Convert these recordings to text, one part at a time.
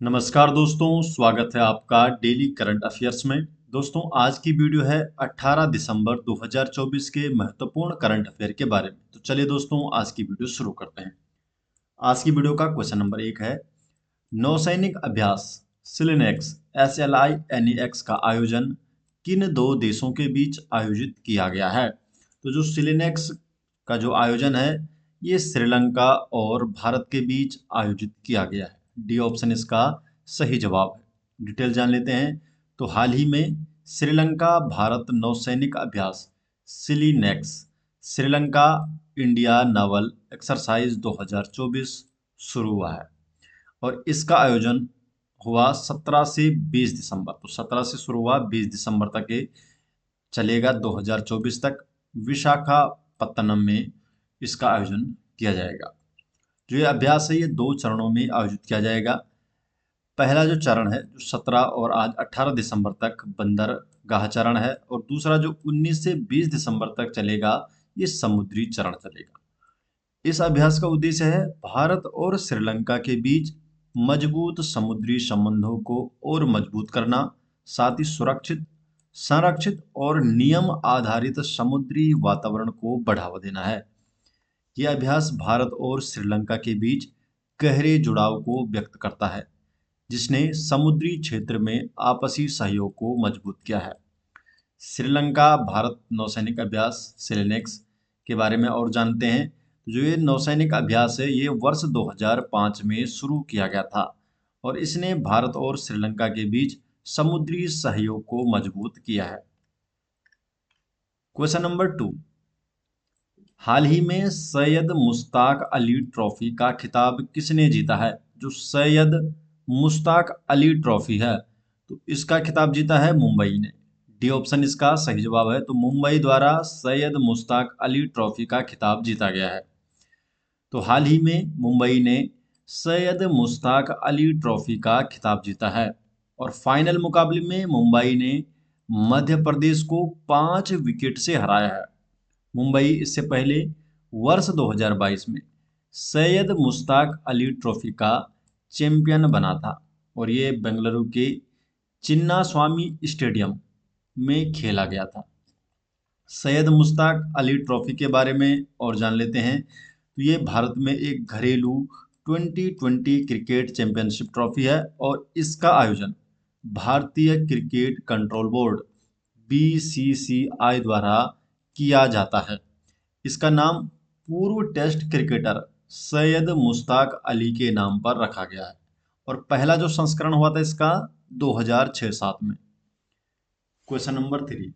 नमस्कार दोस्तों, स्वागत है आपका डेली करंट अफेयर्स में। दोस्तों, आज की वीडियो है 18 दिसंबर 2024 के महत्वपूर्ण करंट अफेयर के बारे में। तो चलिए दोस्तों, आज की वीडियो शुरू करते हैं। आज की वीडियो का क्वेश्चन नंबर 1 है, नौसैनिक अभ्यास सिलेनेक्स SLINEX का आयोजन किन दो देशों के बीच आयोजित किया गया है? तो जो सिलेनेक्स का जो आयोजन है, ये श्रीलंका और भारत के बीच आयोजित किया गया है। डी ऑप्शन इसका सही जवाब है। डिटेल जान लेते हैं। तो हाल ही में श्रीलंका भारत नौसैनिक अभ्यास सिलिनेक्स श्रीलंका इंडिया नावल एक्सरसाइज 2024 शुरू हुआ है और इसका आयोजन हुआ 17 से 20 दिसंबर। तो 17 से शुरू हुआ, 20 दिसंबर तक ये चलेगा 2024 तक। विशाखापत्तनम में इसका आयोजन किया जाएगा। जो ये अभ्यास है, ये 2 चरणों में आयोजित किया जाएगा। पहला जो चरण है, जो 17 और आज 18 दिसंबर तक बंदरगाह चरण है, और दूसरा जो 19 से 20 दिसंबर तक चलेगा, ये समुद्री चरण चलेगा। इस अभ्यास का उद्देश्य है भारत और श्रीलंका के बीच मजबूत समुद्री संबंधों को और मजबूत करना, साथ ही सुरक्षित, संरक्षित और नियम आधारित समुद्री वातावरण को बढ़ावा देना है। यह अभ्यास भारत और श्रीलंका के बीच गहरे जुड़ाव को व्यक्त करता है, जिसने समुद्री क्षेत्र में आपसी सहयोग को मजबूत किया है। श्रीलंका भारत नौसैनिक अभ्यास सिलेनेक्स के बारे में और जानते हैं। जो ये नौसैनिक अभ्यास है, ये वर्ष 2005 में शुरू किया गया था और इसने भारत और श्रीलंका के बीच समुद्री सहयोग को मजबूत किया है। क्वेश्चन नंबर 2, हाल ही में सैयद मुश्ताक अली ट्रॉफी का खिताब किसने जीता है? जो सैयद मुश्ताक अली ट्रॉफी है, तो इसका खिताब जीता है मुंबई ने। डी ऑप्शन इसका सही जवाब है। तो मुंबई द्वारा सैयद मुश्ताक अली ट्रॉफी का खिताब जीता गया है। तो हाल ही में मुंबई ने सैयद मुश्ताक अली ट्रॉफी का खिताब जीता है और फाइनल मुकाबले में मुंबई ने मध्य प्रदेश को 5 विकेट से हराया है। मुंबई इससे पहले वर्ष 2022 में सैयद मुश्ताक अली ट्रॉफी का चैंपियन बना था और ये बेंगलुरु के चिन्नास्वामी स्टेडियम में खेला गया था। सैयद मुश्ताक अली ट्रॉफी के बारे में और जान लेते हैं। तो ये भारत में एक घरेलू 2020 क्रिकेट चैंपियनशिप ट्रॉफी है और इसका आयोजन भारतीय क्रिकेट कंट्रोल बोर्ड BCCI द्वारा किया जाता है। इसका नाम पूर्व टेस्ट क्रिकेटर सैयद मुश्ताक अली के नाम पर रखा गया है और पहला जो संस्करण हुआ था इसका 2006-07 में। क्वेश्चन नंबर 3,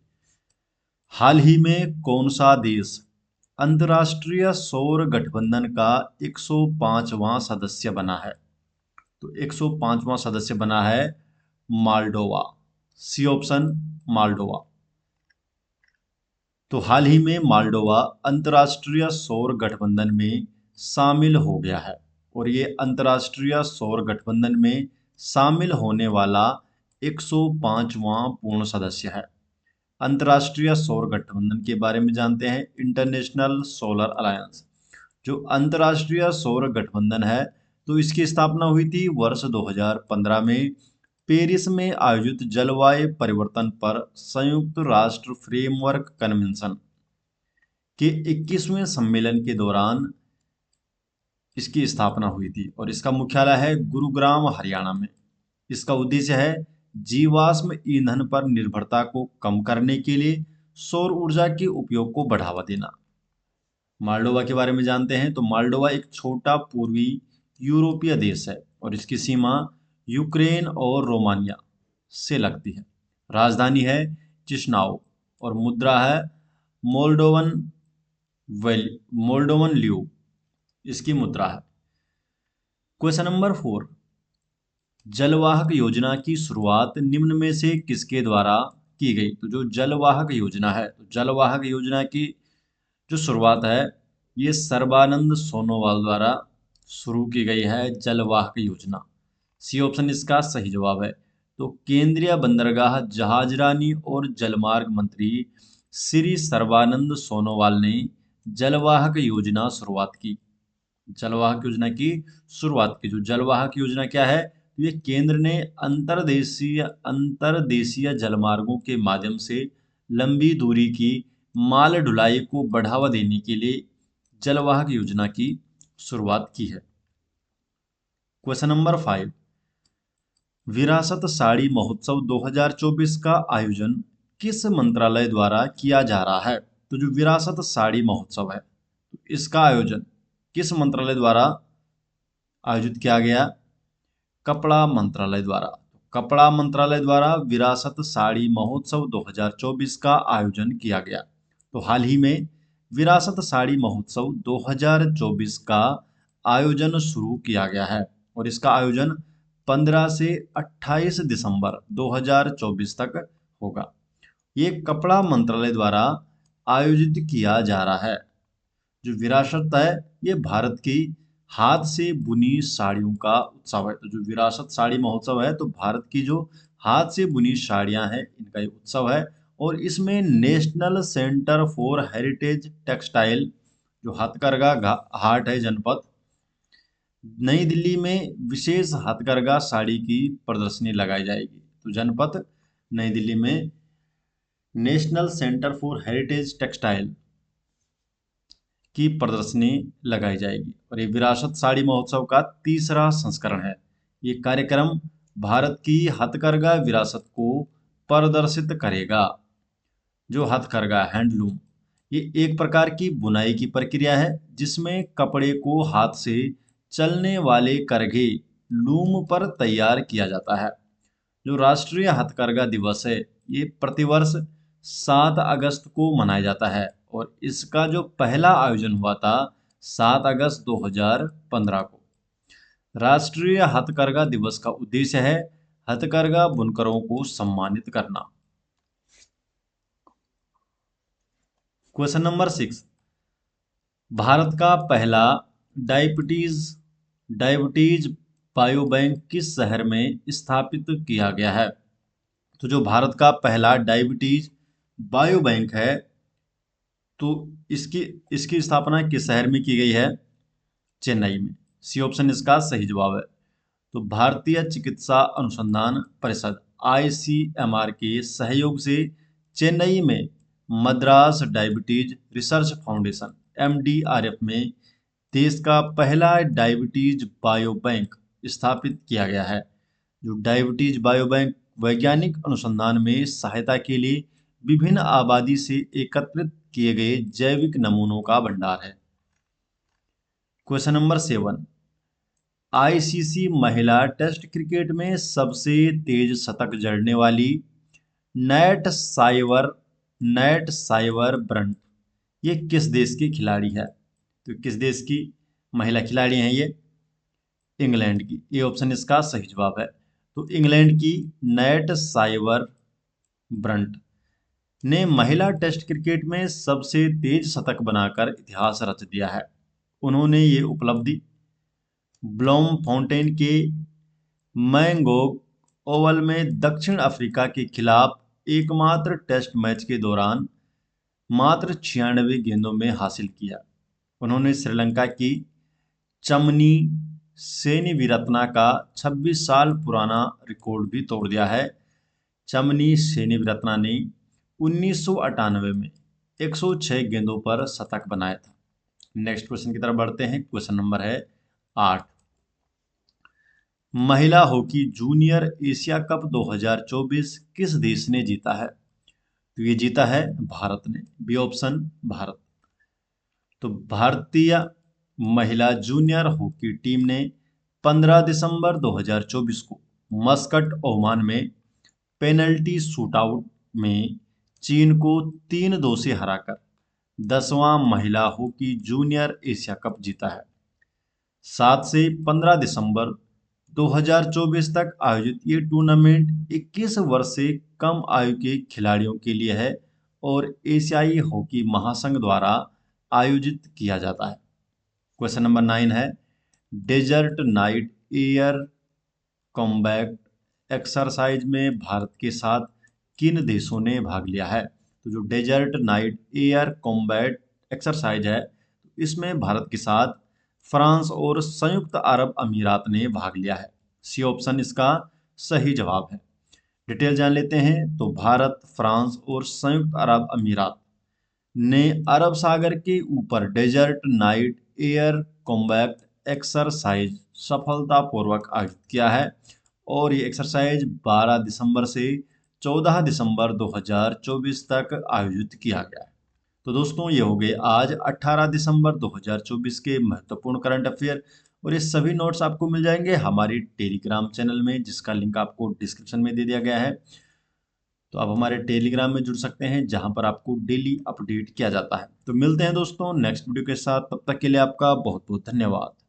हाल ही में कौन सा देश अंतर्राष्ट्रीय सौर गठबंधन का 105वां सदस्य बना है? तो 105वां सदस्य बना है मालडोवा। C option Moldova. तो हाल ही में मालडोवा अंतर्राष्ट्रीय सौर गठबंधन में शामिल हो गया है और ये अंतर्राष्ट्रीय सौर गठबंधन में शामिल होने वाला 105वां पूर्ण सदस्य है। अंतर्राष्ट्रीय सौर गठबंधन के बारे में जानते हैं। इंटरनेशनल सोलर अलायंस जो अंतर्राष्ट्रीय सौर गठबंधन है, तो इसकी स्थापना हुई थी वर्ष 2015 में पेरिस में आयोजित जलवायु परिवर्तन पर संयुक्त राष्ट्र फ्रेमवर्क कन्वेंशन के 21वें सम्मेलन के दौरान इसकी स्थापना हुई थी और इसका मुख्यालय है गुरुग्राम, हरियाणा में। इसका उद्देश्य है जीवाश्म ईंधन पर निर्भरता को कम करने के लिए सौर ऊर्जा के उपयोग को बढ़ावा देना। मालडोवा के बारे में जानते हैं। तो मालडोवा एक छोटा पूर्वी यूरोपीय देश है और इसकी सीमा यूक्रेन और रोमानिया से लगती है। राजधानी है चिशनाउ और मुद्रा है मोल्डोवन मोल्डोवन ल्यू इसकी मुद्रा है। क्वेश्चन नंबर 4, जलवाहक योजना की शुरुआत निम्न में से किसके द्वारा की गई? तो जो जलवाहक योजना है, तो जलवाहक योजना की जो शुरुआत है, ये सर्बानंद सोनोवाल द्वारा शुरू की गई है जलवाहक योजना। सी ऑप्शन इसका सही जवाब है। तो केंद्रीय बंदरगाह, जहाजरानी और जलमार्ग मंत्री श्री सर्बानंद सोनोवाल ने जलवाहक योजना शुरुआत की। जलवाहक योजना की शुरुआत की। जो जलवाहक योजना क्या है? तो ये केंद्र ने अंतर्देशीय जलमार्गों के माध्यम से लंबी दूरी की माल ढुलाई को बढ़ावा देने के लिए जलवाहक योजना की शुरुआत की है। क्वेश्चन नंबर 5, विरासत साड़ी महोत्सव 2024 का आयोजन किस मंत्रालय द्वारा किया जा रहा है? तो जो विरासत साड़ी महोत्सव है, तो इसका आयोजन किस मंत्रालय द्वारा आयोजित किया गया? कपड़ा मंत्रालय द्वारा। कपड़ा मंत्रालय द्वारा विरासत साड़ी महोत्सव 2024 का आयोजन किया गया। तो हाल ही में विरासत साड़ी महोत्सव 2024 का आयोजन शुरू किया गया है और इसका आयोजन 15 से 28 दिसंबर 2024 तक होगा। ये कपड़ा मंत्रालय द्वारा आयोजित किया जा रहा है। जो विरासत है ये भारत की हाथ से बुनी साड़ियों का उत्सव है। तो जो विरासत साड़ी महोत्सव है तो भारत की जो हाथ से बुनी साड़ियां हैं इनका एक उत्सव है और इसमें national centre for heritage textile जो हथकरघा हाट है जनपद नई दिल्ली में विशेष हथकरघा साड़ी की प्रदर्शनी लगाई जाएगी। तो जनपद नई दिल्ली में national centre for heritage textile की प्रदर्शनी लगाई जाएगी और ये विरासत साड़ी महोत्सव का तीसरा संस्करण है। ये कार्यक्रम भारत की हथकरघा विरासत को प्रदर्शित करेगा। जो हथकरघा हैंडलूम ये एक प्रकार की बुनाई की प्रक्रिया है जिसमें कपड़े को हाथ से चलने वाले करघे लूम पर तैयार किया जाता है। जो राष्ट्रीय हथकरघा दिवस है ये प्रतिवर्ष 7 अगस्त को मनाया जाता है और इसका जो पहला आयोजन हुआ था 7 अगस्त 2015 को। राष्ट्रीय हथकरघा दिवस का उद्देश्य है हथकरघा बुनकरों को सम्मानित करना। क्वेश्चन नंबर 6, भारत का पहला डायबिटीज बायोबैंक किस शहर में स्थापित किया गया है? तो जो भारत का पहला डायबिटीज बायोबैंक है तो इसकी इसकी स्थापना किस शहर में की गई है? चेन्नई में। सी ऑप्शन इसका सही जवाब है। तो भारतीय चिकित्सा अनुसंधान परिषद ICMR के सहयोग से चेन्नई में Madras diabetes research foundation MDRF में देश का पहला डायबिटीज बायोबैंक स्थापित किया गया है। जो डायबिटीज बायोबैंक वैज्ञानिक अनुसंधान में सहायता के लिए विभिन्न आबादी से एकत्रित किए गए जैविक नमूनों का भंडार है। क्वेश्चन नंबर 7, ICC महिला टेस्ट क्रिकेट में सबसे तेज शतक जड़ने वाली नैट साइवर ब्रंट ये किस देश की खिलाड़ी है? तो किस देश की महिला खिलाड़ी हैं ये? इंग्लैंड की। ये ऑप्शन इसका सही जवाब है। तो इंग्लैंड की नैट साइवर ब्रंट ने महिला टेस्ट क्रिकेट में सबसे तेज शतक बनाकर इतिहास रच दिया है। उन्होंने ये उपलब्धि ब्लॉम फाउंटेन के मैंगोग ओवल में दक्षिण अफ्रीका के खिलाफ एकमात्र टेस्ट मैच के दौरान मात्र 96 गेंदों में हासिल किया। उन्होंने श्रीलंका की चमनी सेनेविरत्ना का 26 साल पुराना रिकॉर्ड भी तोड़ दिया है। चमनी सेनेविरत्ना ने 1998 में 106 गेंदों पर शतक बनाया था। नेक्स्ट क्वेश्चन की तरफ बढ़ते हैं। क्वेश्चन नंबर है 8, महिला हॉकी जूनियर एशिया कप 2024 किस देश ने जीता है? तो ये जीता है भारत ने। B option Bharat. तो भारतीय महिला जूनियर हॉकी टीम ने 15 दिसंबर 2024 को मस्कट ओमान में पेनल्टी शूटआउट में चीन को 3-2 से हराकर 10वां महिला हॉकी जूनियर एशिया कप जीता है। 7 से 15 दिसंबर 2024 तक आयोजित ये टूर्नामेंट 21 वर्ष से कम आयु के खिलाड़ियों के लिए है और एशियाई हॉकी महासंघ द्वारा आयोजित किया जाता है। क्वेश्चन नंबर 9 है, Desert Knight air combat exercise में भारत के साथ किन देशों ने भाग लिया है? तो जो Desert Knight air combat exercise है इसमें भारत के साथ फ्रांस और संयुक्त अरब अमीरात ने भाग लिया है। सी ऑप्शन इसका सही जवाब है। डिटेल जान लेते हैं। तो भारत, फ्रांस और संयुक्त अरब अमीरात ने अरब सागर के ऊपर Desert Knight air combat exercise सफलतापूर्वक आयोजित किया है और ये एक्सरसाइज 12 दिसंबर से 14 दिसंबर 2024 तक आयोजित किया गया है। तो दोस्तों ये हो गए आज 18 दिसंबर 2024 के महत्वपूर्ण करंट अफेयर और ये सभी नोट्स आपको मिल जाएंगे हमारी टेलीग्राम चैनल में, जिसका लिंक आपको डिस्क्रिप्शन में दे दिया गया है। तो आप हमारे टेलीग्राम में जुड़ सकते हैं जहां पर आपको डेली अपडेट किया जाता है। तो मिलते हैं दोस्तों नेक्स्ट वीडियो के साथ, तब तक के लिए आपका बहुत बहुत धन्यवाद।